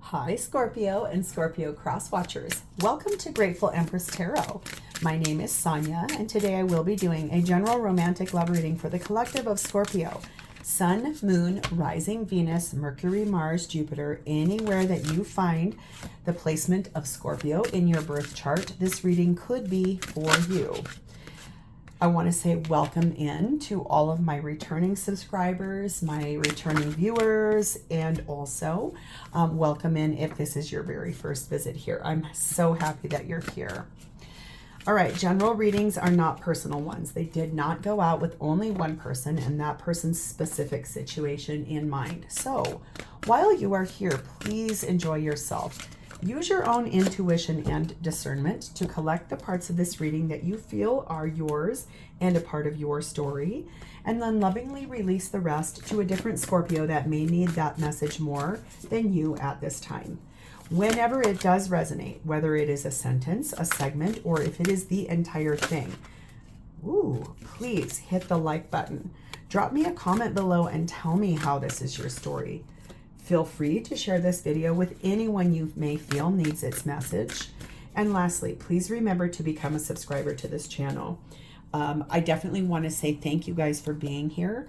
Hi Scorpio and Scorpio cross watchers. Welcome to Grateful Empress Tarot. My name is Sonia and today I will be doing a general romantic love reading for the collective of Scorpio. Sun, Moon, Rising, Venus, Mercury, Mars, Jupiter, anywhere that you find the placement of Scorpio in your birth chart, this reading could be for you. I want to say welcome in to all of my returning subscribers, my returning viewers, and also welcome in if this is your very first visit here. I'm so happy that you're here. All right, general readings are not personal ones. They did not go out with only one person and that person's specific situation in mind. So while you are here, please enjoy yourself. Use your own intuition and discernment to collect the parts of this reading that you feel are yours and a part of your story, and then lovingly release the rest to a different Scorpio that may need that message more than you at this time. Whenever it does resonate, whether it is a sentence, a segment, or if it is the entire thing, please hit the like button. Drop me a comment below and tell me how this is your story. Feel free to share this video with anyone you may feel needs its message. And lastly, please remember to become a subscriber to this channel. I definitely want to say thank you guys for being here.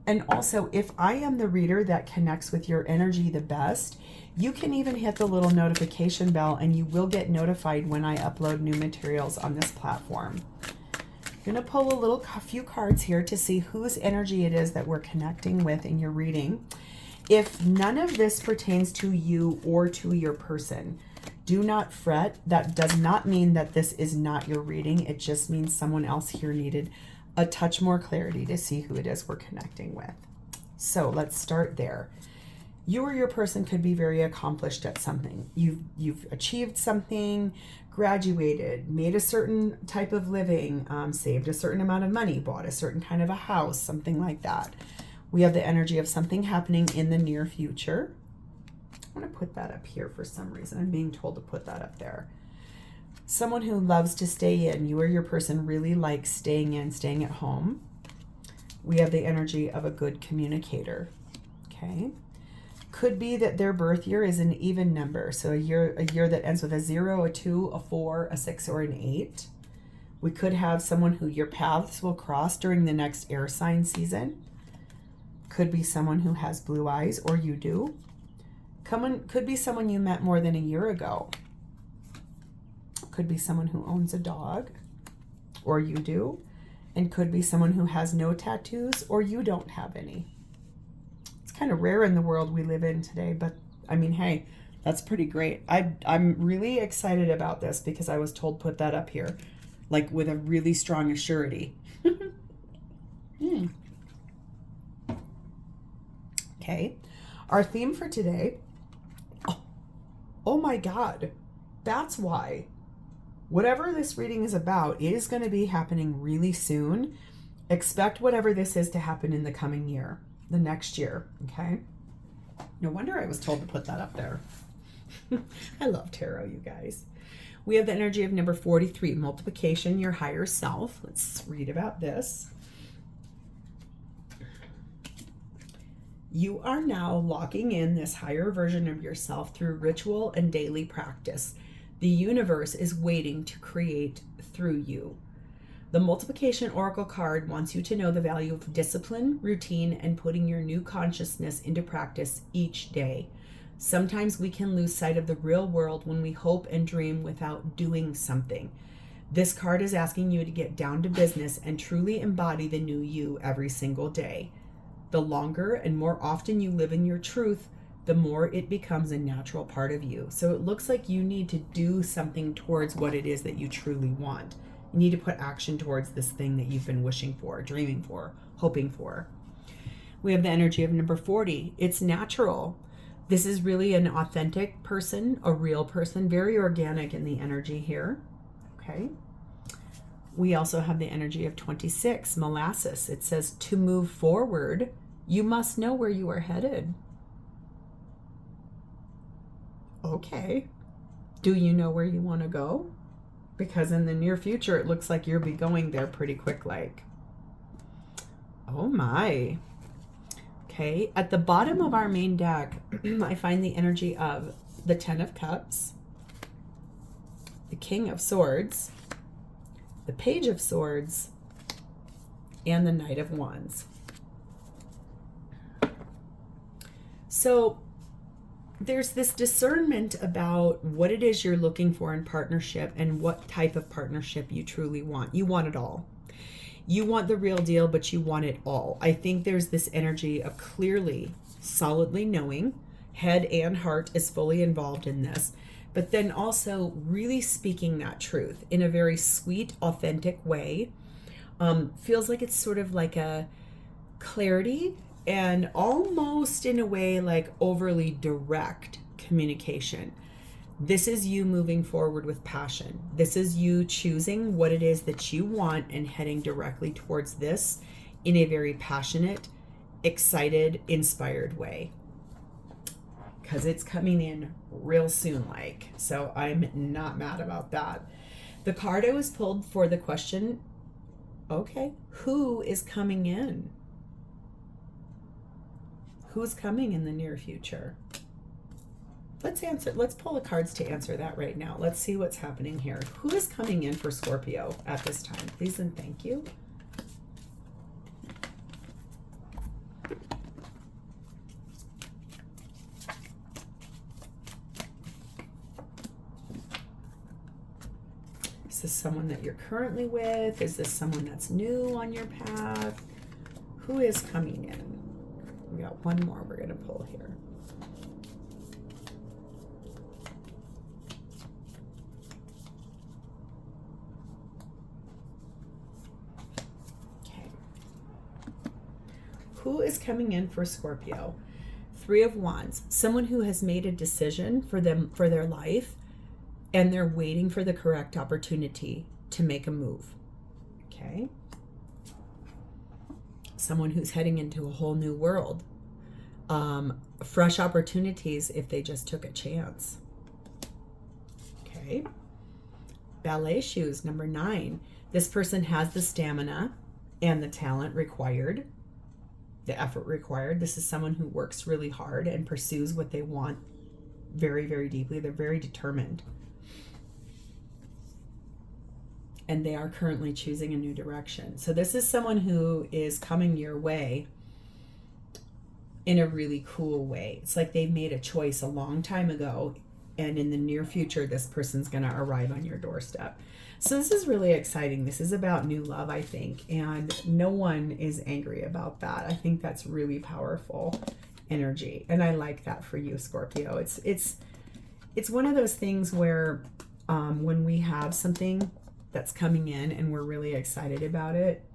And also, if I am the reader that connects with your energy the best, you can even hit the little notification bell and you will get notified when I upload new materials on this platform. I'm going to pull a few cards here to see whose energy it is that we're connecting with in your reading. If none of this pertains to you or to your person, do not fret. That does not mean that this is not your reading. It just means someone else here needed a touch more clarity to see who it is we're connecting with. So let's start there. You or your person could be very accomplished at something. You've achieved something, graduated, made a certain type of living, saved a certain amount of money, bought a certain kind of a house, something like that. We have the energy of something happening in the near future. I want to put that up here for some reason. I'm being told to put that up there. Someone who loves to stay in. You or your person really likes staying in, staying at home. We have the energy of a good communicator. Okay. Could be that their birth year is an even number. So a year that ends with a 0, a 2, a 4, a 6, or an 8. We could have someone who your paths will cross during the next air sign season. Could be someone who has blue eyes, or you do. Could be someone you met more than a year ago. Could be someone who owns a dog, or you do. And could be someone who has no tattoos, or you don't have any. It's kind of rare in the world we live in today, but I mean, hey, that's pretty great. I'm really excited about this because I was told put that up here, like with a really strong assurity. Okay, our theme for today, oh my God, that's why. Whatever this reading is about, it is going to be happening really soon. Expect whatever this is to happen in the coming year, the next year, okay? No wonder I was told to put that up there. I love tarot, you guys. We have the energy of number 43, multiplication, your higher self. Let's read about this. You are now locking in this higher version of yourself through ritual and daily practice. The universe is waiting to create through you. The multiplication oracle card wants you to know the value of discipline, routine, and putting your new consciousness into practice each day. Sometimes we can lose sight of the real world when we hope and dream without doing something. This card is asking you to get down to business and truly embody the new you every single day. The longer and more often you live in your truth, the more it becomes a natural part of you. So it looks like you need to do something towards what it is that you truly want. You need to put action towards this thing that you've been wishing for, dreaming for, hoping for. We have the energy of number 40. It's natural. This is really an authentic person, a real person, very organic in the energy here. Okay. We also have the energy of 26, molasses. It says to move forward, you must know where you are headed. Okay. Do you know where you want to go? Because in the near future, it looks like you'll be going there pretty quick like. Oh my. Okay, at the bottom of our main deck, I find the energy of the Ten of Cups, the King of Swords, the Page of Swords, and the Knight of Wands. So there's this discernment about what it is you're looking for in partnership and what type of partnership you truly want. You want it all. You want the real deal, but you want it all. I think there's this energy of clearly, solidly knowing, head and heart is fully involved in this, but then also really speaking that truth in a very sweet, authentic way. Feels like it's sort of like a clarity and almost in a way like overly direct communication. This is you moving forward with passion. This is you choosing what it is that you want and heading directly towards this in a very passionate, excited, inspired way. Because it's coming in real soon, like. So I'm not mad about that. The card I was pulled for the question, okay, who is coming in? Who's coming in the near future? Let's pull the cards to answer that right now. Let's see what's happening here. Who is coming in for Scorpio at this time? Please and thank you. Is this someone that you're currently with? Is this someone that's new on your path? Who is coming in? We got one more we're going to pull here. Okay. Who is coming in for Scorpio? Three of Wands. Someone who has made a decision for their life, and they're waiting for the correct opportunity to make a move. Okay. Someone who's heading into a whole new world. Fresh opportunities if they just took a chance. Okay. Ballet shoes, number 9. This person has the stamina and the talent required, the effort required. This is someone who works really hard and pursues what they want very, very deeply. They're very determined. And they are currently choosing a new direction. So this is someone who is coming your way in a really cool way. It's like they've made a choice a long time ago, and in the near future, this person's going to arrive on your doorstep. So this is really exciting. This is about new love, I think, and no one is angry about that. I think that's really powerful energy, and I like that for you, Scorpio. It's one of those things where when we have something that's coming in and we're really excited about it,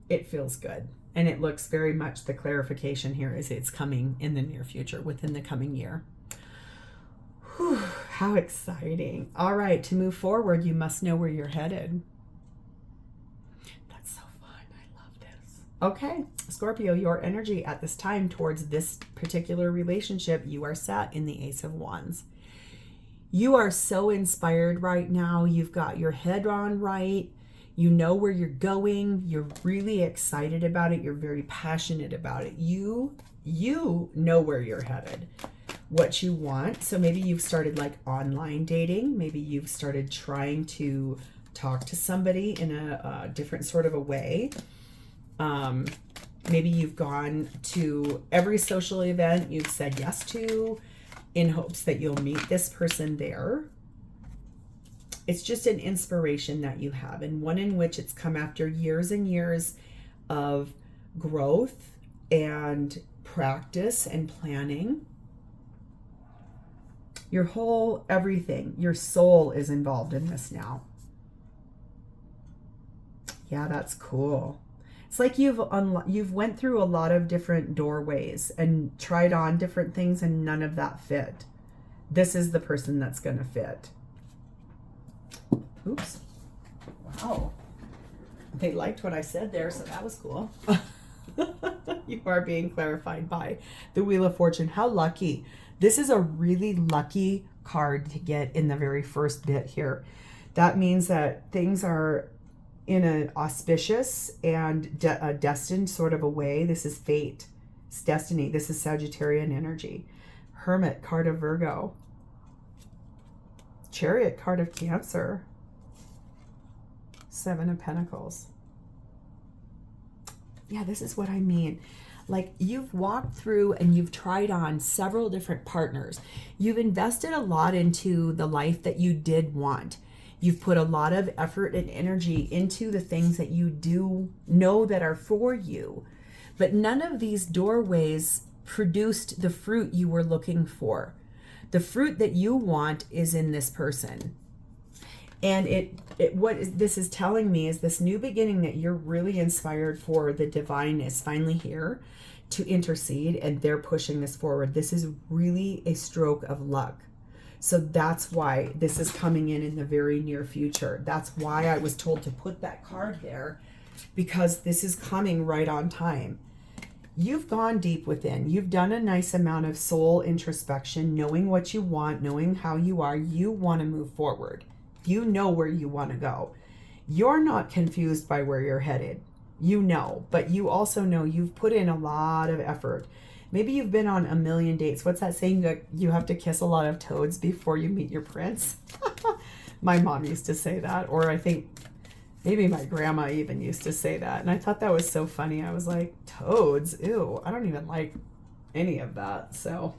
it feels good. And it looks very much, the clarification here is it's coming in the near future, within the coming year. Whew, how exciting. All right, to move forward, you must know where you're headed. That's so fun. I love this. Okay, Scorpio, your energy at this time towards this particular relationship, you are set in the Ace of Wands. You are so inspired right now. You've got your head on right. You know where you're going. You're really excited about it. You're very passionate about it. You know where you're headed, what you want. So maybe you've started like online dating. Maybe you've started trying to talk to somebody in a different sort of a way. Maybe you've gone to every social event you've said yes to, in hopes that you'll meet this person there. It's just an inspiration that you have, and one in which it's come after years and years of growth and practice and planning. Your whole everything, your soul is involved in this now. Yeah, that's cool. It's like you've went through a lot of different doorways and tried on different things, and none of that fit. This is the person that's going to fit. Oops. Wow. They liked what I said there, so that was cool. You are being clarified by the Wheel of Fortune. How lucky. This is a really lucky card to get in the very first bit here. That means that things are in an auspicious and a destined sort of a way. This is fate. It's destiny. This is Sagittarian energy. Hermit, card of Virgo. Chariot, card of Cancer. Seven of Pentacles. Yeah, this is what I mean. Like, you've walked through and you've tried on several different partners. You've invested a lot into the life that you did want. You've put a lot of effort and energy into the things that you do know that are for you. But none of these doorways produced the fruit you were looking for. The fruit that you want is in this person. And this is telling me is this new beginning that you're really inspired for. The divine is finally here to intercede, and they're pushing this forward. This is really a stroke of luck. So that's why this is coming in the very near future. That's why I was told to put that card there, because this is coming right on time. You've gone deep within. You've done a nice amount of soul introspection, knowing what you want, knowing how you are. You want to move forward. You know where you want to go. You're not confused by where you're headed. You know, but you also know you've put in a lot of effort. Maybe you've been on a million dates. What's that saying, that you have to kiss a lot of toads before you meet your prince? My mom used to say that, or I think maybe my grandma even used to say that. And I thought that was so funny. I was like, toads? Ew, I don't even like any of that. So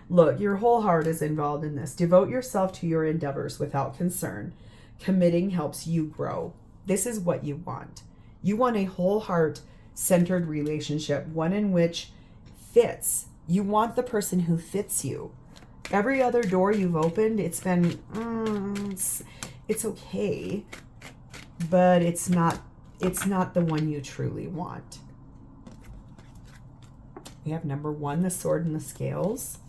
look, your whole heart is involved in this. Devote yourself to your endeavors without concern. Committing helps you grow. This is what you want. You want a whole heart centered relationship, one in which fits. You want the person who fits you. Every other door you've opened, it's been, it's okay, but it's not the one you truly want. We have number 1, the sword and the scales.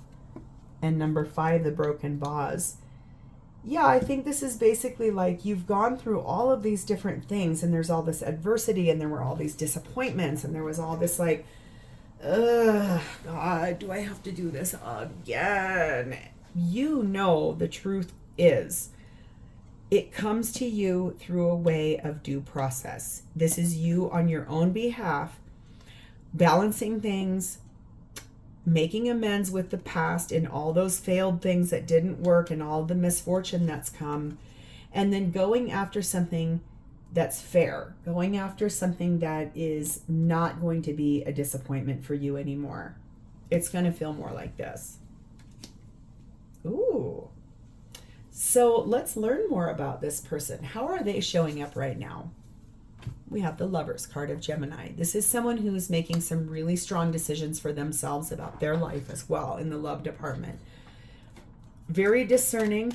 And number 5, the broken vase. Yeah, I think this is basically like you've gone through all of these different things, and there's all this adversity, and there were all these disappointments, and there was all this like, God, do I have to do this again? You know, the truth is, it comes to you through a way of due process. This is you on your own behalf, balancing things, making amends with the past and all those failed things that didn't work and all the misfortune that's come, and then going after something that's fair, going after something that is not going to be a disappointment for you anymore. It's going to feel more like this. Ooh. So let's learn more about this person. How are they showing up right now? We have the Lovers card of Gemini. This is someone who is making some really strong decisions for themselves about their life as well in the love department. Very discerning,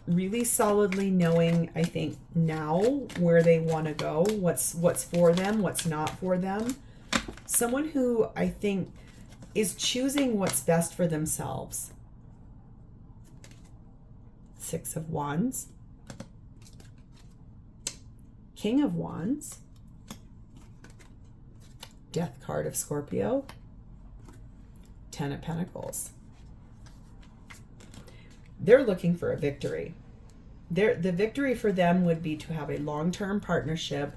really solidly knowing, I think, now where they want to go, what's for them, what's not for them. Someone who I think is choosing what's best for themselves. 6 of Wands. King of Wands, Death card of Scorpio, 10 of Pentacles. They're looking for a victory. The victory for them would be to have a long-term partnership,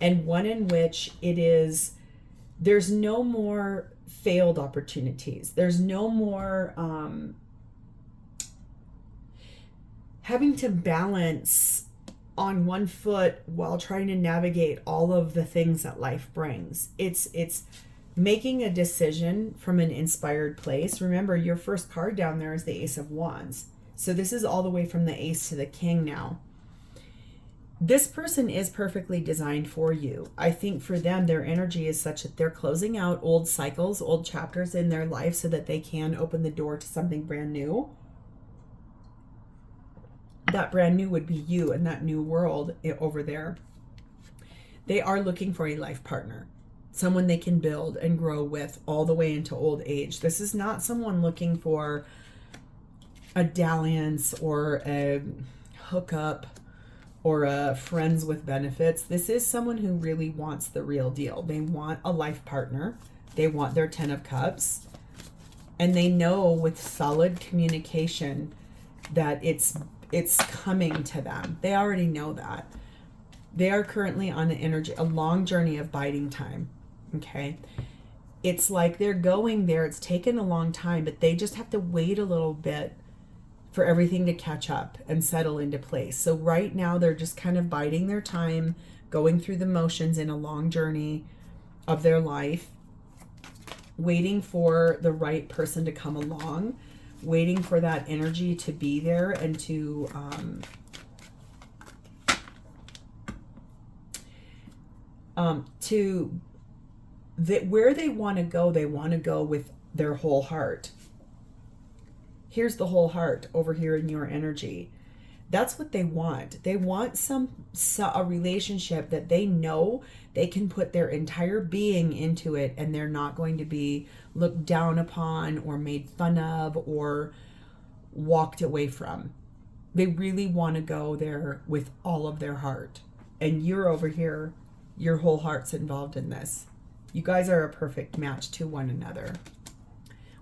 and one in which there's no more failed opportunities. There's no more having to balance on one foot while trying to navigate all of the things that life brings. It's making a decision from an inspired place. Remember, your first card down there is the Ace of Wands. So this is all the way from the Ace to the King now. This person is perfectly designed for you. I think for them, their energy is such that they're closing out old cycles, old chapters in their life so that they can open the door to something brand new. That brand new would be you in that new world over there. They are looking for a life partner, someone they can build and grow with all the way into old age. This is not someone looking for a dalliance or a hookup or a friends with benefits. This is someone who really wants the real deal. They want a life partner. They want their 10 of Cups. And they know with solid communication that it's coming to them. They already know that. They are currently on a long journey of biding time. Okay. it's like they're going there. It's taken a long time, but they just have to wait a little bit for everything to catch up and settle into place. So right now they're just kind of biding their time, going through the motions in a long journey of their life, waiting for the right person to come along, waiting for that energy to be there and to where they want to go with their whole heart. Here's the whole heart over here in your energy. That's what they want. They want a relationship that they know they can put their entire being into it, and they're not going to be looked down upon or made fun of or walked away from. They really want to go there with all of their heart. And you're over here, your whole heart's involved in this. You guys are a perfect match to one another.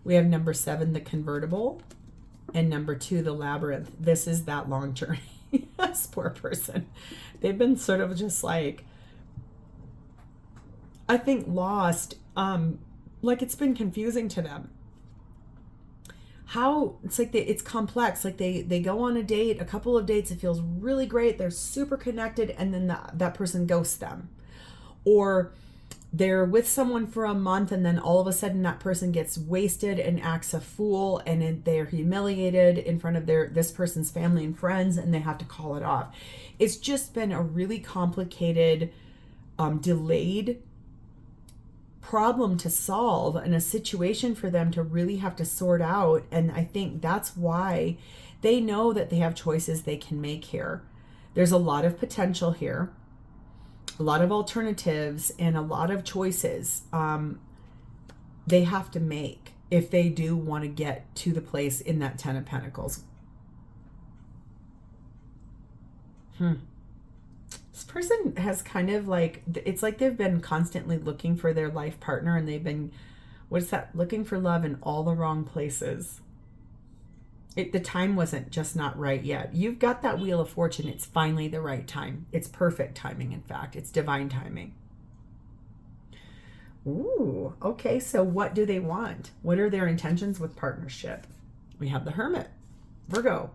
We have number 7, the convertible, and number 2, the labyrinth. This is that long journey. This poor person. They've been sort of just like, I think, lost. Like it's been confusing to them. How it's like it's complex. Like they go on a date, a couple of dates, it feels really great. They're super connected, and then that person ghosts them. Or they're with someone for a month, and then all of a sudden that person gets wasted and acts a fool, and they're humiliated in front of this person's family and friends, and they have to call it off. It's just been a really complicated, delayed problem to solve, and a situation for them to really have to sort out. And I think that's why they know that they have choices they can make here. There's a lot of potential here, a lot of alternatives, and a lot of choices they have to make if they do want to get to the place in that 10 of Pentacles. This person has kind of like, it's like they've been constantly looking for their life partner, and they've been, what is that? Looking for love in all the wrong places. The time wasn't just not right yet. You've got that Wheel of Fortune. It's finally the right time. It's perfect timing, in fact. It's divine timing. Ooh, okay. So what do they want? What are their intentions with partnership? We have the Hermit, Virgo.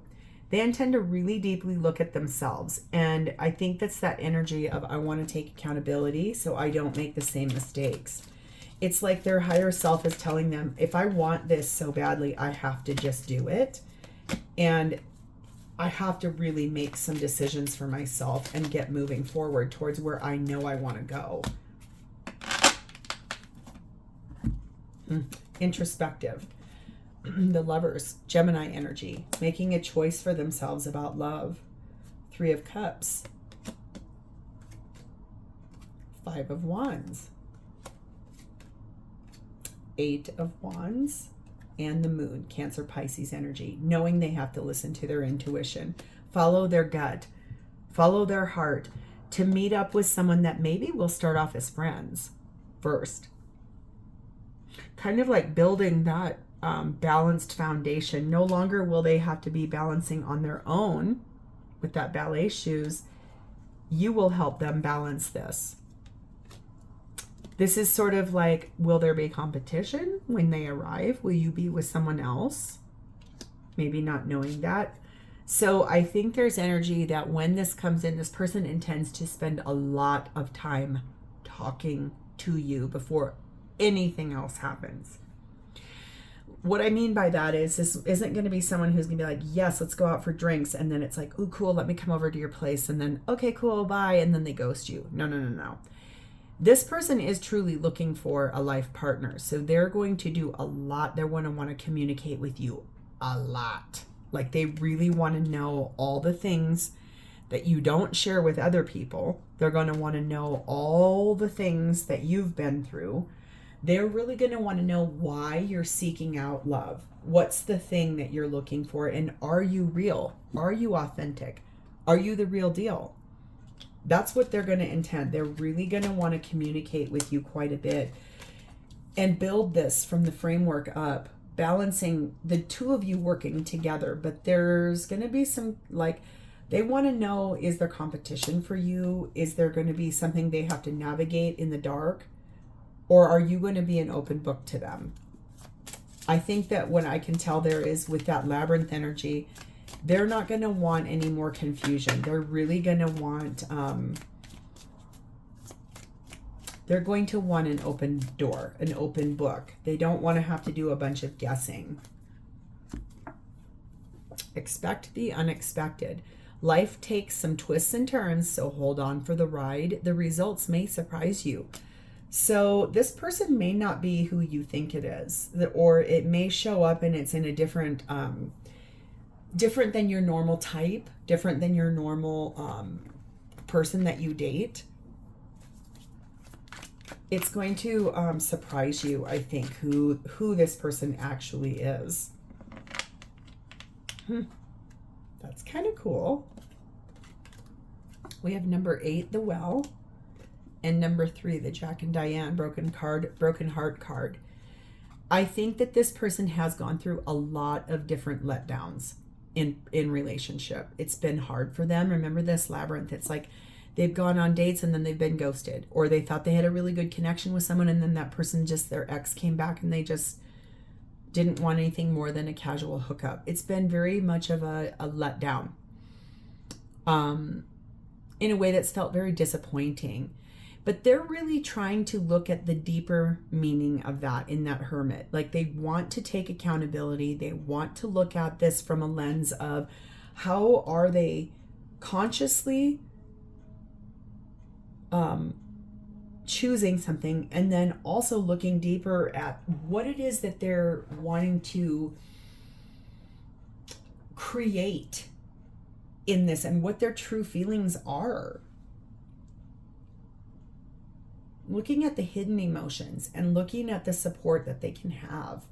They intend to really deeply look at themselves. And I think that's that energy of, I want to take accountability so I don't make the same mistakes. It's like their higher self is telling them, if I want this so badly, I have to just do it. And I have to really make some decisions for myself and get moving forward towards where I know I want to go. Introspective. The Lovers, Gemini energy, making a choice for themselves about love. 3 of Cups. 5 of Wands. 8 of Wands. And the Moon, Cancer, Pisces energy, knowing they have to listen to their intuition, follow their gut, follow their heart, to meet up with someone that maybe will start off as friends first. Kind of like building that balanced foundation. No longer will they have to be balancing on their own with that ballet shoes. You will help them balance this. This is sort of like, will there be competition when they arrive? Will you be with someone else? Maybe not knowing that. So I think there's energy that when this comes in, this person intends to spend a lot of time talking to you before anything else happens. What I mean by that is, this isn't going to be someone who's going to be like, yes, let's go out for drinks. And then it's like, ooh, cool, let me come over to your place. And then, okay, cool, bye. And then they ghost you. No. This person is truly looking for a life partner. So they're going to do a lot. They're going to want to communicate with you a lot. Like they really want to know all the things that you don't share with other people. They're going to want to know all the things that you've been through. They're really going to want to know why you're seeking out love. What's the thing that you're looking for? And are you real? Are you authentic? Are you the real deal? That's what they're going to intend. They're really going to want to communicate with you quite a bit and build this from the framework up, balancing the two of you working together. But there's going to be some, like, they want to know, is there competition for you? Is there going to be something they have to navigate in the dark? Or are you going to be an open book to them? I think that what I can tell there is with that labyrinth energy, they're not going to want any more confusion. They're really going to want, they're going to want an open door, an open book. They don't want to have to do a bunch of guessing. Expect the unexpected. Life takes some twists and turns, so hold on for the ride. The results may surprise you. So this person may not be who you think it is, or it may show up and it's in a different, different than your normal type, different than your normal person that you date. It's going to surprise you, I think, who this person actually is. That's kind of cool. We have number 8, the Well. And number 3, the Jack and Diane, broken heart card. I think that this person has gone through a lot of different letdowns in relationship. It's been hard for them. Remember this labyrinth. It's like they've gone on dates and then they've been ghosted. Or they thought they had a really good connection with someone and then that person just, their ex came back and they just didn't want anything more than a casual hookup. It's been very much of a letdown. In a way that's felt very disappointing. But they're really trying to look at the deeper meaning of that in that Hermit. Like they want to take accountability. They want to look at this from a lens of how are they consciously choosing something, and then also looking deeper at what it is that they're wanting to create in this and what their true feelings are. Looking at the hidden emotions and looking at the support that they can have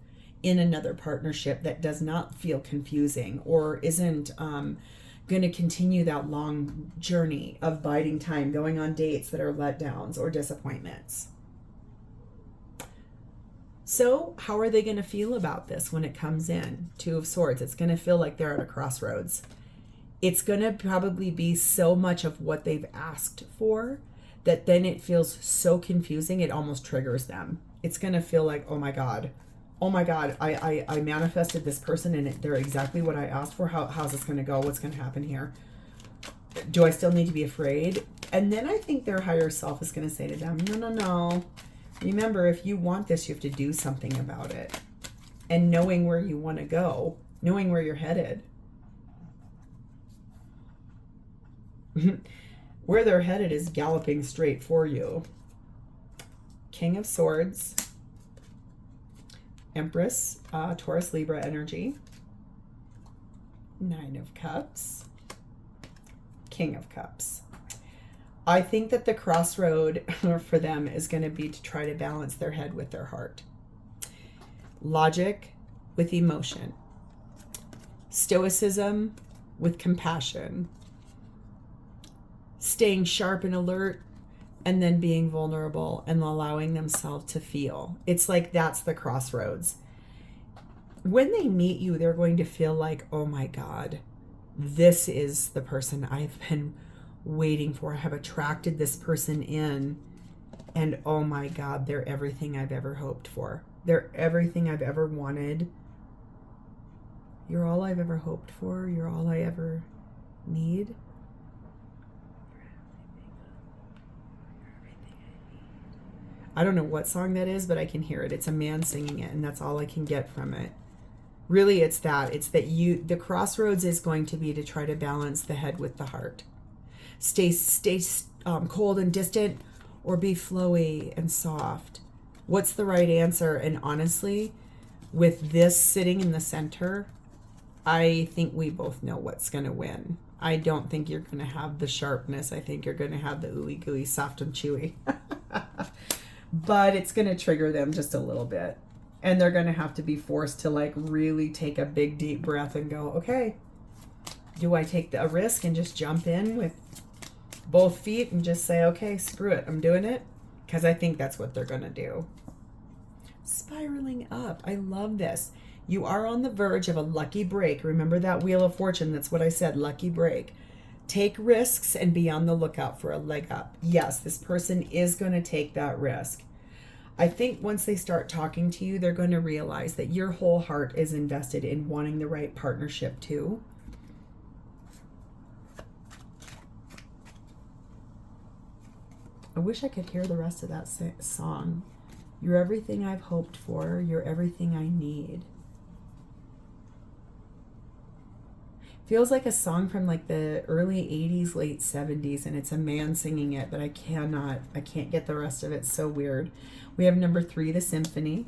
in another partnership that does not feel confusing or isn't going to continue that long journey of biding time, going on dates that are letdowns or disappointments. So how are they going to feel about this when it comes in? 2 of Swords. It's going to feel like they're at a crossroads. It's going to probably be so much of what they've asked for that then it feels so confusing, it almost triggers them. It's going to feel like, oh my God, I manifested this person and they're exactly what I asked for. How's this going to go? What's going to happen here? Do I still need to be afraid? And then I think their higher self is going to say to them, no. Remember, if you want this, you have to do something about it. And knowing where you want to go, knowing where you're headed. Where they're headed is galloping straight for you. King of Swords. Empress, Taurus, Libra energy. 9 of Cups. King of Cups. I think that the crossroad for them is going to be to try to balance their head with their heart. Logic with emotion. Stoicism with compassion. Staying sharp and alert, and then being vulnerable and allowing themselves to feel. It's like that's the crossroads. When they meet you, they're going to feel like, oh my God, this is the person I've been waiting for. I have attracted this person in, and oh my God, they're everything I've ever hoped for. They're everything I've ever wanted. You're all I've ever hoped for. You're all I ever need. I don't know what song that is, but I can hear it. It's a man singing it, and that's all I can get from it. Really, it's that. It's that the crossroads is going to be to try to balance the head with the heart. Stay cold and distant, or be flowy and soft. What's the right answer? And honestly, with this sitting in the center, I think we both know what's going to win. I don't think you're going to have the sharpness. I think you're going to have the ooey gooey, soft and chewy. But it's going to trigger them just a little bit. And they're going to have to be forced to like really take a big deep breath and go, okay, do I take a risk and just jump in with both feet and just say, okay, screw it, I'm doing it? Because I think that's what they're going to do. Spiraling up. I love this. You are on the verge of a lucky break. Remember that Wheel of Fortune? That's what I said, lucky break. Take risks and be on the lookout for a leg up. Yes, this person is going to take that risk. I think once they start talking to you, they're going to realize that your whole heart is invested in wanting the right partnership too. I wish I could hear the rest of that song. You're everything I've hoped for. You're everything I need. Feels like a song from like the early 80s, late 70s, and it's a man singing it, but I can't get the rest of it. It's so weird. We have number 3, the symphony.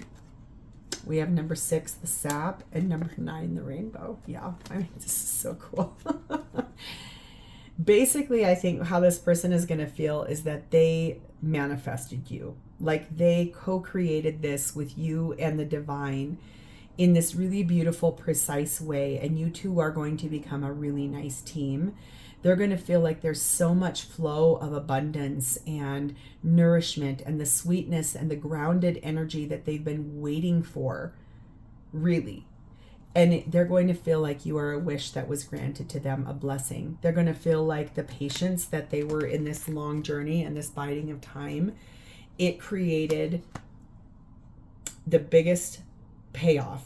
We have number 6, the sap, and number 9, the rainbow. Yeah, I mean, this is so cool. Basically, I think how this person is going to feel is that they manifested you. Like they co-created this with you and the divine in this really beautiful, precise way, and you two are going to become a really nice team. They're going to feel like there's so much flow of abundance and nourishment and the sweetness and the grounded energy that they've been waiting for, really. And they're going to feel like you are a wish that was granted to them, a blessing. They're going to feel like the patience that they were in this long journey and this biding of time, it created the biggest payoff.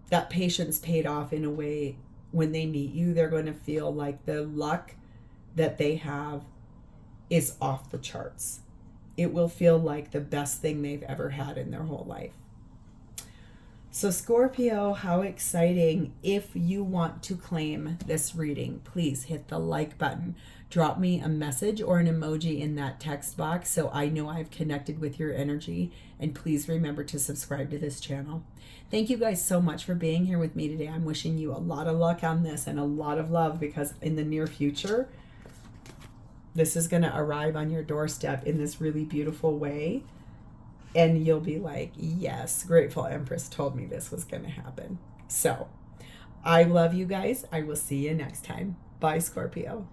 That patience paid off in a way. When they meet you, they're going to feel like the luck that they have is off the charts. It will feel like the best thing they've ever had in their whole life. So Scorpio, how exciting. If you want to claim this reading, please hit the like button. Drop me a message or an emoji in that text box so I know I've connected with your energy. And please remember to subscribe to this channel. Thank you guys so much for being here with me today. I'm wishing you a lot of luck on this and a lot of love, because in the near future, this is going to arrive on your doorstep in this really beautiful way. And you'll be like, yes, Grateful Empress told me this was going to happen. So I love you guys. I will see you next time. Bye, Scorpio.